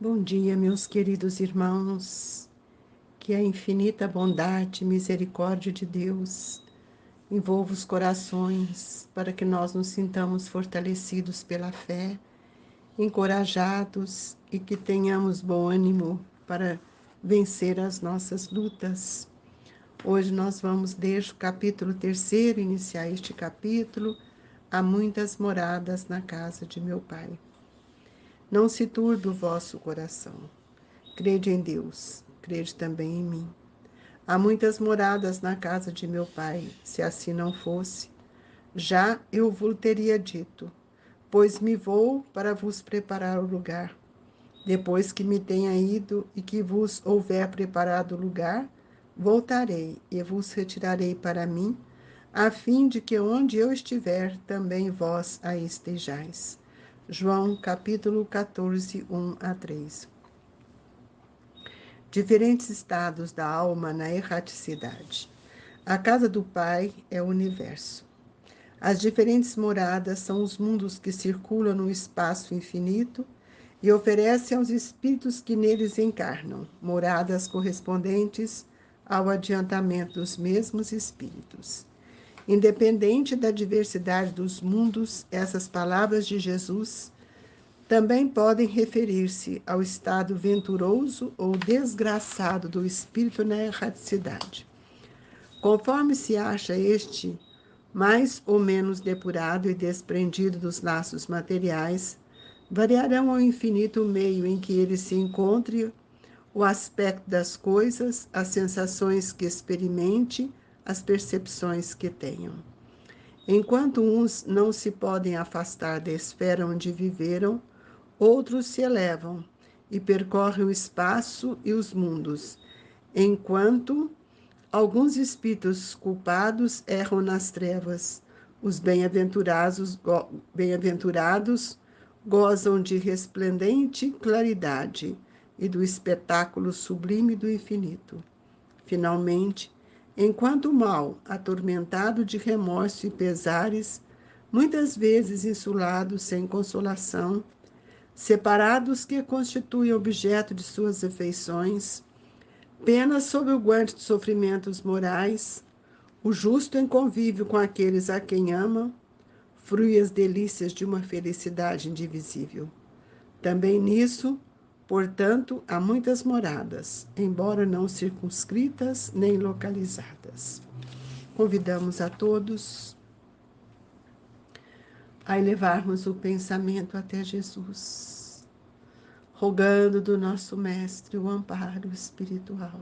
Bom dia, meus queridos irmãos. Que a infinita bondade e misericórdia de Deus envolva os corações para que nós nos sintamos fortalecidos pela fé, encorajados e que tenhamos bom ânimo para vencer as nossas lutas. Hoje nós vamos desde o capítulo 3º, iniciar este capítulo, Há muitas moradas na casa de meu Pai. Não se turbe o vosso coração. Crede em Deus, crede também em mim. Há muitas moradas na casa de meu Pai. Se assim não fosse, já eu vos teria dito, pois me vou para vos preparar o lugar. Depois que me tenha ido e que vos houver preparado o lugar, voltarei e vos retirarei para mim, a fim de que onde eu estiver, também vós aí estejais. João capítulo 14, 1-3. Diferentes estados da alma na erraticidade. A casa do Pai é o universo. As diferentes moradas são os mundos que circulam no espaço infinito e oferecem aos espíritos que neles encarnam moradas correspondentes ao adiantamento dos mesmos espíritos. Independente da diversidade dos mundos, essas palavras de Jesus também podem referir-se ao estado venturoso ou desgraçado do espírito na erraticidade. Conforme se acha este mais ou menos depurado e desprendido dos laços materiais, variarão ao infinito o meio em que ele se encontre, o aspecto das coisas, as sensações que experimente, as percepções que tenham. Enquanto uns não se podem afastar da esfera onde viveram, outros se elevam e percorrem o espaço e os mundos, enquanto alguns espíritos culpados erram nas trevas. Os bem-aventurados gozam de resplendente claridade e do espetáculo sublime do infinito. Finalmente, enquanto o mal, atormentado de remorso e pesares, muitas vezes insulado sem consolação, separados que constituem objeto de suas afeições, pena sob o guante de sofrimentos morais, o justo em convívio com aqueles a quem ama, frui as delícias de uma felicidade indivisível. Também nisso, portanto, há muitas moradas, embora não circunscritas nem localizadas. Convidamos a todos a elevarmos o pensamento até Jesus, rogando do nosso Mestre o amparo espiritual,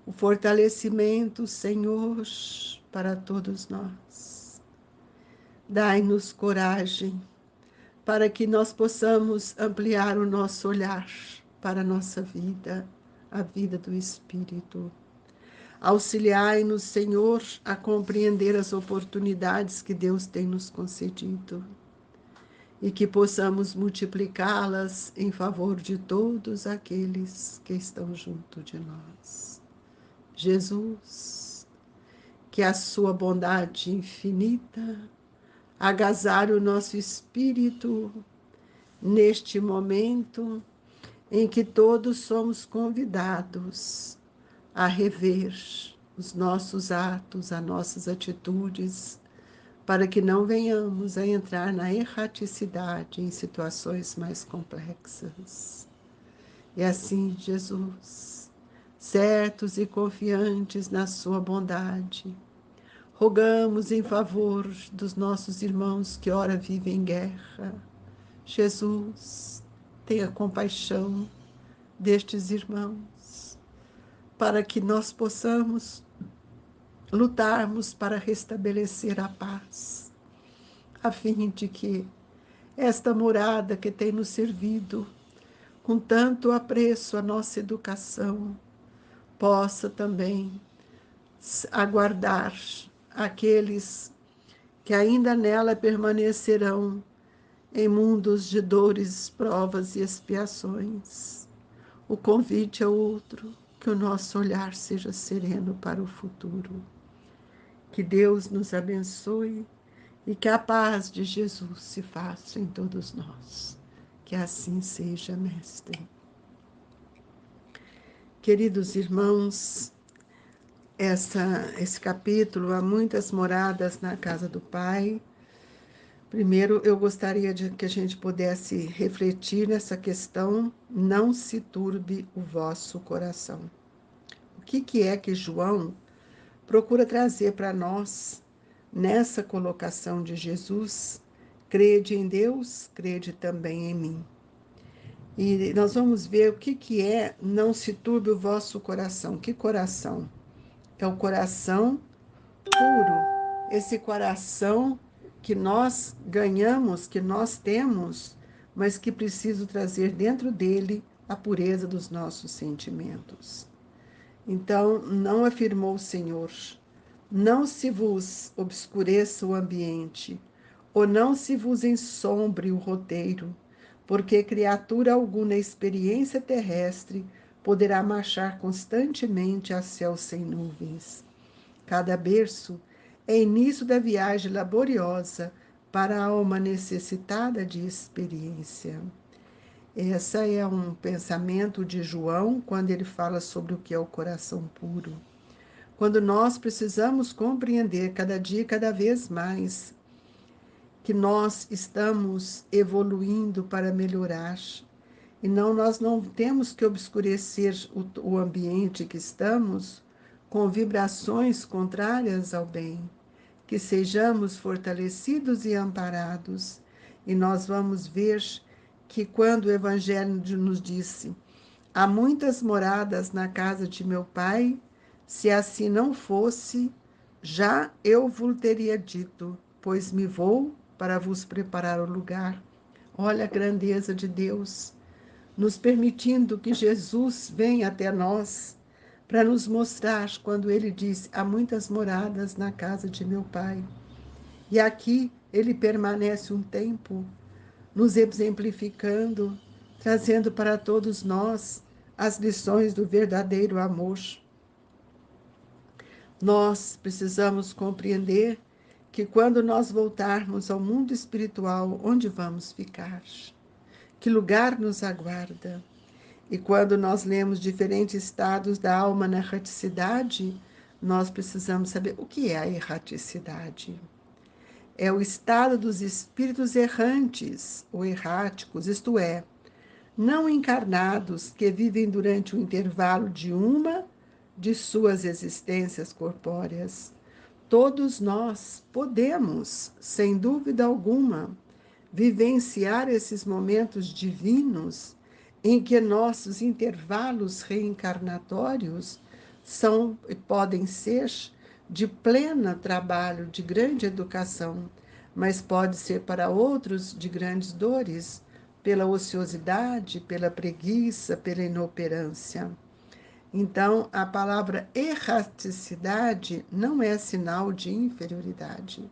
o fortalecimento, Senhor, para todos nós. Dai-nos coragem para que nós possamos ampliar o nosso olhar para a nossa vida, a vida do Espírito. Auxiliai-nos, Senhor, a compreender as oportunidades que Deus tem nos concedido e que possamos multiplicá-las em favor de todos aqueles que estão junto de nós. Jesus, que a sua bondade infinita agasalhe o nosso espírito neste momento em que todos somos convidados a rever os nossos atos, as nossas atitudes, para que não venhamos a entrar na erraticidade em situações mais complexas. E assim, Jesus, certos e confiantes na sua bondade, rogamos em favor dos nossos irmãos que ora vivem em guerra. Jesus, tenha compaixão destes irmãos, para que nós possamos lutarmos para restabelecer a paz, a fim de que esta morada que tem nos servido com tanto apreço a nossa educação possa também aguardar aqueles que ainda nela permanecerão em mundos de dores, provas e expiações. O convite é outro, que o nosso olhar seja sereno para o futuro. Que Deus nos abençoe e que a paz de Jesus se faça em todos nós. Que assim seja, Mestre. Queridos irmãos, esse capítulo, há muitas moradas na casa do Pai. Primeiro, eu gostaria de que a gente pudesse refletir nessa questão, não se turbe o vosso coração. O que é que João procura trazer para nós nessa colocação de Jesus? Crede em Deus, crede também em mim. E nós vamos ver o que é não se turbe o vosso coração. Que coração? É o coração puro. Esse coração que nós ganhamos, que nós temos, mas que preciso trazer dentro dele a pureza dos nossos sentimentos. Então, não afirmou o Senhor, não se vos obscureça o ambiente, ou não se vos ensombre o roteiro, porque criatura alguma na experiência terrestre poderá marchar constantemente a céu sem nuvens. Cada berço é início da viagem laboriosa para a alma necessitada de experiência. Esse é um pensamento de João quando ele fala sobre o que é o coração puro. Quando nós precisamos compreender cada dia, cada vez mais, que nós estamos evoluindo para melhorar. E nós não temos que obscurecer o ambiente que estamos com vibrações contrárias ao bem. Que sejamos fortalecidos e amparados. E nós vamos ver que quando o Evangelho nos disse: há muitas moradas na casa de meu Pai, se assim não fosse, já eu vos teria dito, pois me vou para vos preparar o lugar. Olha a grandeza de Deus, nos permitindo que Jesus venha até nós para nos mostrar quando ele diz: há muitas moradas na casa de meu Pai. E aqui ele permanece um tempo, nos exemplificando, trazendo para todos nós as lições do verdadeiro amor. Nós precisamos compreender que quando nós voltarmos ao mundo espiritual, onde vamos ficar? Que lugar nos aguarda? E quando nós lemos diferentes estados da alma na erraticidade, nós precisamos saber o que é a erraticidade. É o estado dos espíritos errantes ou erráticos, isto é, não encarnados que vivem durante o intervalo de uma de suas existências corpóreas. Todos nós podemos, sem dúvida alguma, vivenciar esses momentos divinos em que nossos intervalos reencarnatórios são e podem ser de pleno trabalho, de grande educação, mas pode ser para outros de grandes dores, pela ociosidade, pela preguiça, pela inoperância. Então, a palavra erraticidade não é sinal de inferioridade.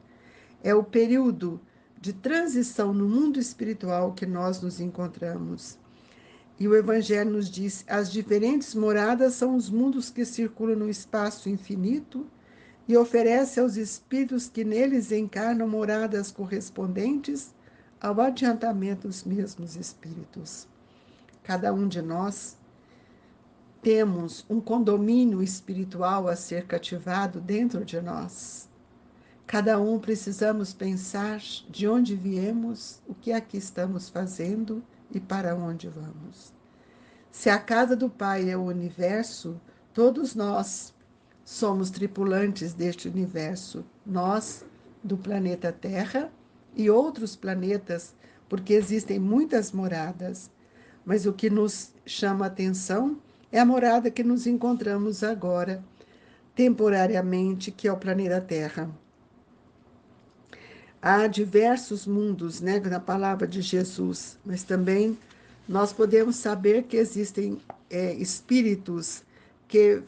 É o período de transição no mundo espiritual que nós nos encontramos. E o Evangelho nos diz: as diferentes moradas são os mundos que circulam no espaço infinito e oferece aos espíritos que neles encarnam moradas correspondentes ao adiantamento dos mesmos espíritos. Cada um de nós temos um condomínio espiritual a ser cativado dentro de nós. Cada um precisamos pensar de onde viemos, o que aqui estamos fazendo e para onde vamos. Se a casa do Pai é o universo, todos nós somos tripulantes deste universo, nós do planeta Terra e outros planetas, porque existem muitas moradas. Mas o que nos chama a atenção é a morada que nos encontramos agora, temporariamente, que é o planeta Terra. Há diversos mundos, né, na palavra de Jesus, mas também nós podemos saber que existem espíritos que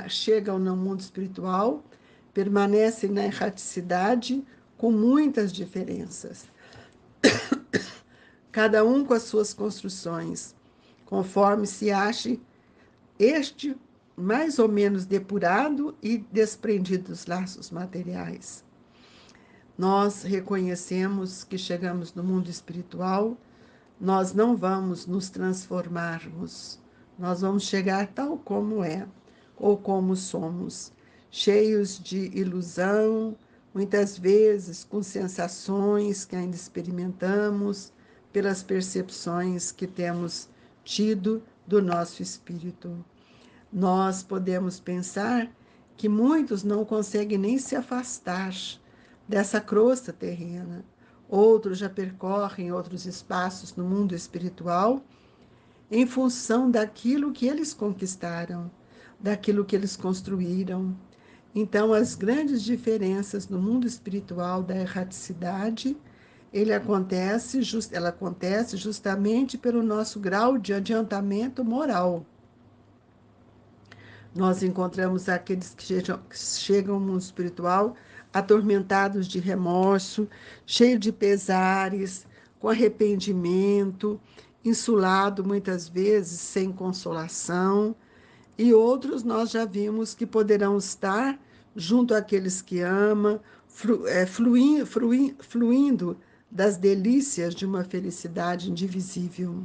chegam no mundo espiritual, permanecem na erraticidade com muitas diferenças. Cada um com as suas construções, conforme se ache este mais ou menos depurado e desprendido dos laços materiais. Nós reconhecemos que chegamos no mundo espiritual nós não vamos nos transformarmos, nós vamos chegar tal como é, ou como somos, cheios de ilusão, muitas vezes com sensações que ainda experimentamos, pelas percepções que temos tido do nosso espírito. Nós podemos pensar que muitos não conseguem nem se afastar dessa crosta terrena. Outros já percorrem outros espaços no mundo espiritual em função daquilo que eles conquistaram, daquilo que eles construíram. Então, as grandes diferenças no mundo espiritual da erraticidade, ela acontece justamente pelo nosso grau de adiantamento moral. Nós encontramos aqueles que chegam no mundo espiritual atormentados de remorso, cheios de pesares, com arrependimento, insulado muitas vezes sem consolação, e outros nós já vimos que poderão estar junto àqueles que ama, fluindo das delícias de uma felicidade indivisível.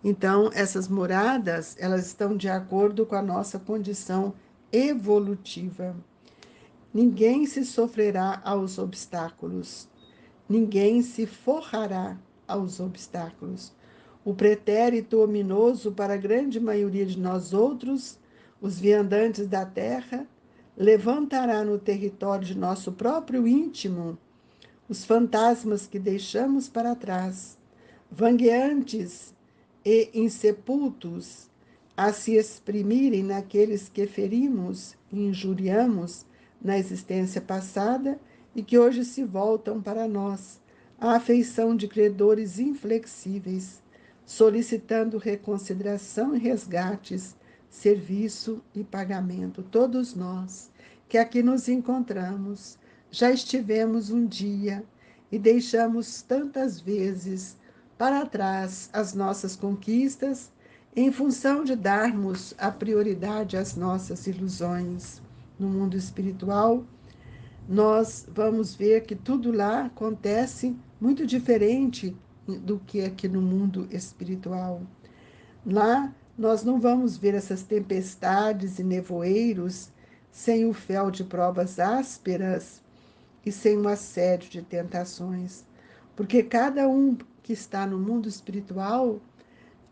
Então, essas moradas, elas estão de acordo com a nossa condição evolutiva. Ninguém se sofrerá aos obstáculos, ninguém se forrará aos obstáculos. O pretérito ominoso para a grande maioria de nós outros, os viandantes da terra, levantará no território de nosso próprio íntimo os fantasmas que deixamos para trás, vangueantes e insepultos, a se exprimirem naqueles que ferimos e injuriamos na existência passada e que hoje se voltam para nós, à afeição de credores inflexíveis, solicitando reconsideração e resgates, serviço e pagamento. Todos nós que aqui nos encontramos, já estivemos um dia e deixamos tantas vezes para trás as nossas conquistas em função de darmos a prioridade às nossas ilusões. No mundo espiritual, nós vamos ver que tudo lá acontece muito diferente do que aqui no mundo espiritual. Lá nós não vamos ver essas tempestades e nevoeiros sem o fel de provas ásperas e sem um assédio de tentações. Porque cada um que está no mundo espiritual,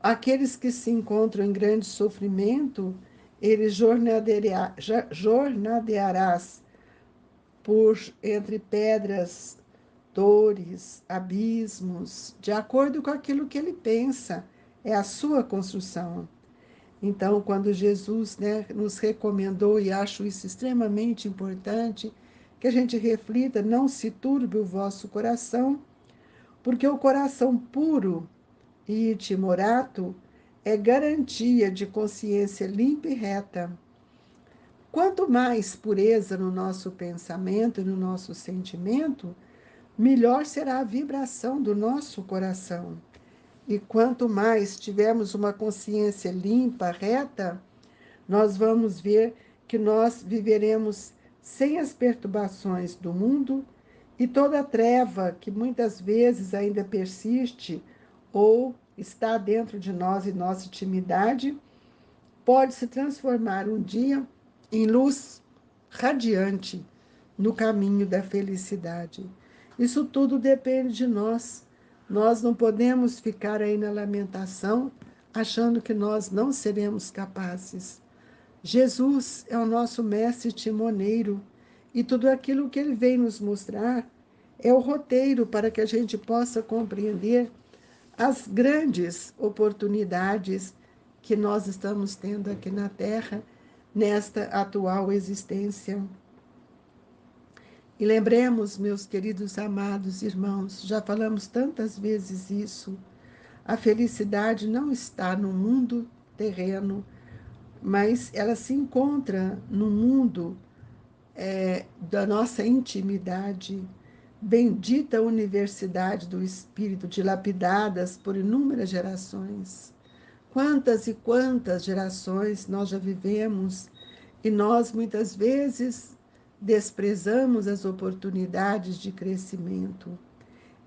aqueles que se encontram em grande sofrimento, eles jornadearás por entre pedras, dores, abismos, de acordo com aquilo que ele pensa, é a sua construção. Então, quando Jesus, nos recomendou, e acho isso extremamente importante, que a gente reflita, não se turbe o vosso coração, porque o coração puro e timorato é garantia de consciência limpa e reta. Quanto mais pureza no nosso pensamento e no nosso sentimento, melhor será a vibração do nosso coração. E quanto mais tivermos uma consciência limpa, reta, nós vamos ver que nós viveremos sem as perturbações do mundo e toda a treva que muitas vezes ainda persiste ou está dentro de nós e nossa intimidade, pode se transformar um dia em luz radiante no caminho da felicidade. Isso tudo depende de nós. Nós não podemos ficar aí na lamentação, achando que nós não seremos capazes. Jesus é o nosso mestre timoneiro e tudo aquilo que ele vem nos mostrar é o roteiro para que a gente possa compreender as grandes oportunidades que nós estamos tendo aqui na Terra, nesta atual existência. E lembremos, meus queridos amados irmãos, já falamos tantas vezes isso, a felicidade não está no mundo terreno, mas ela se encontra no mundo da nossa intimidade. Bendita universidade do Espírito, dilapidadas por inúmeras gerações. Quantas e quantas gerações nós já vivemos e nós muitas vezes desprezamos as oportunidades de crescimento.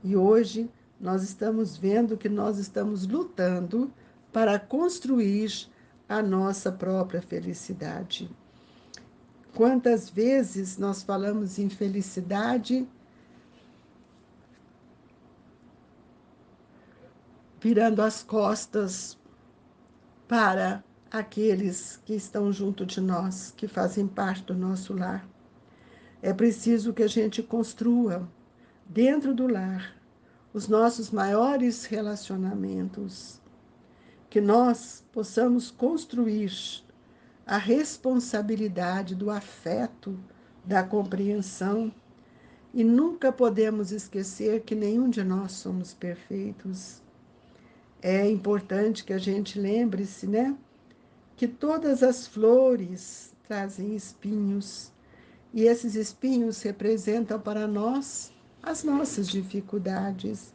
E hoje nós estamos vendo que nós estamos lutando para construir a nossa própria felicidade. Quantas vezes nós falamos em felicidade, virando as costas para aqueles que estão junto de nós, que fazem parte do nosso lar. É preciso que a gente construa, dentro do lar, os nossos maiores relacionamentos, que nós possamos construir a responsabilidade do afeto, da compreensão, e nunca podemos esquecer que nenhum de nós somos perfeitos. É importante que a gente lembre-se, né, que todas as flores trazem espinhos, e esses espinhos representam para nós as nossas dificuldades.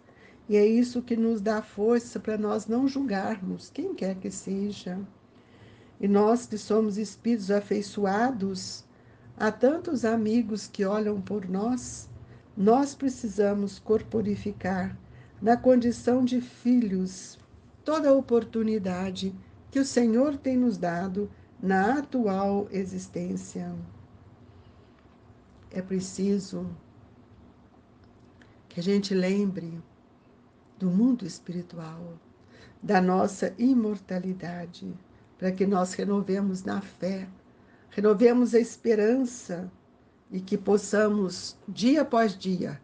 E é isso que nos dá força para nós não julgarmos quem quer que seja. E nós que somos espíritos afeiçoados, há tantos amigos que olham por nós, nós precisamos corporificar na condição de filhos toda a oportunidade que o Senhor tem nos dado na atual existência. É preciso que a gente lembre do mundo espiritual, da nossa imortalidade, para que nós renovemos na fé, renovemos a esperança e que possamos, dia após dia,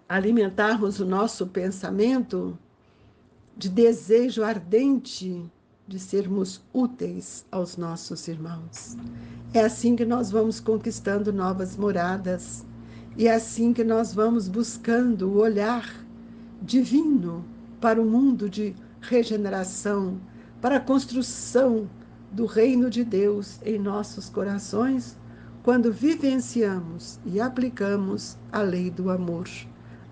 alimentarmos o nosso pensamento de desejo ardente de sermos úteis aos nossos irmãos. É assim que nós vamos conquistando novas moradas, e é assim que nós vamos buscando o olhar divino para o mundo de regeneração, para a construção do reino de Deus em nossos corações, quando vivenciamos e aplicamos a lei do amor,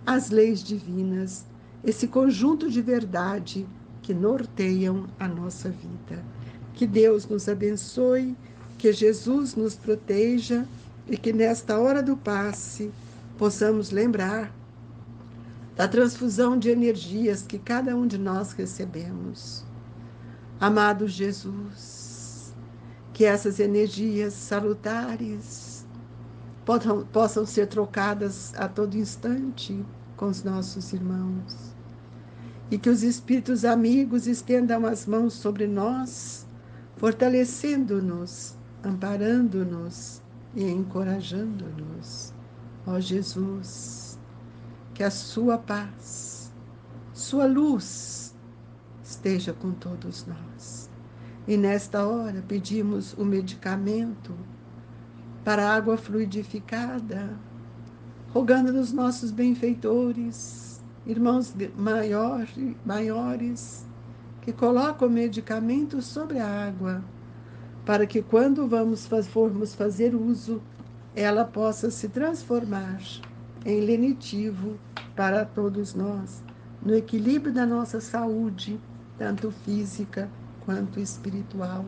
as leis divinas, esse conjunto de verdade que norteiam a nossa vida. Que Deus nos abençoe, que Jesus nos proteja e que nesta hora do passe possamos lembrar da transfusão de energias que cada um de nós recebemos. Amado Jesus, que essas energias salutares possam ser trocadas a todo instante com os nossos irmãos. E que os espíritos amigos estendam as mãos sobre nós, fortalecendo-nos, amparando-nos e encorajando-nos. Ó Jesus, que a sua paz, sua luz esteja com todos nós. E nesta hora pedimos o medicamento para a água fluidificada, rogando nos nossos benfeitores, irmãos maiores, que colocam o medicamento sobre a água, para que quando formos fazer uso, ela possa se transformar em lenitivo para todos nós, no equilíbrio da nossa saúde, tanto física quanto espiritual.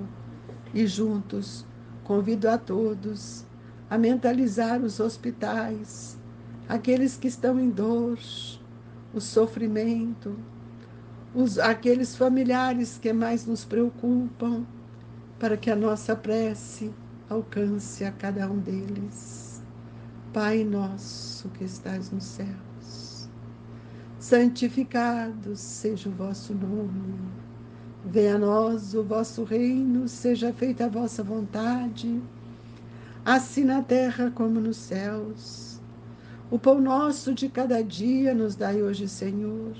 E juntos, convido a todos a mentalizar os hospitais, aqueles que estão em dor, o sofrimento, aqueles familiares que mais nos preocupam, para que a nossa prece alcance a cada um deles. Pai nosso que estás nos céus, santificado seja o vosso nome. Venha a nós o vosso reino, seja feita a vossa vontade, assim na terra como nos céus. O pão nosso de cada dia nos dai hoje, Senhor.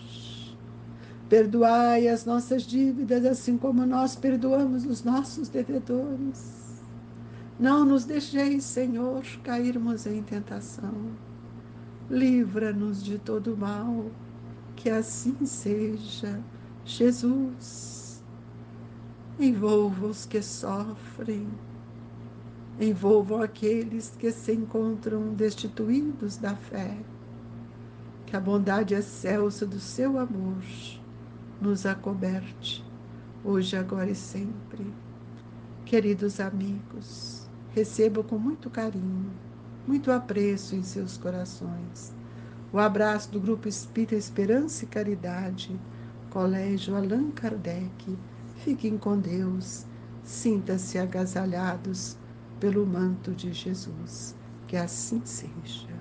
Perdoai as nossas dívidas, assim como nós perdoamos os nossos devedores. Não nos deixeis, Senhor, cairmos em tentação. Livra-nos de todo mal, que assim seja. Jesus, envolva os que sofrem, envolvam aqueles que se encontram destituídos da fé. Que a bondade excelsa do seu amor nos acoberte, hoje, agora e sempre. Queridos amigos, recebam com muito carinho, muito apreço em seus corações O abraço do Grupo Espírita Esperança e Caridade, Colégio Allan Kardec. Fiquem com Deus, sinta-se agasalhados pelo manto de Jesus. Que assim seja.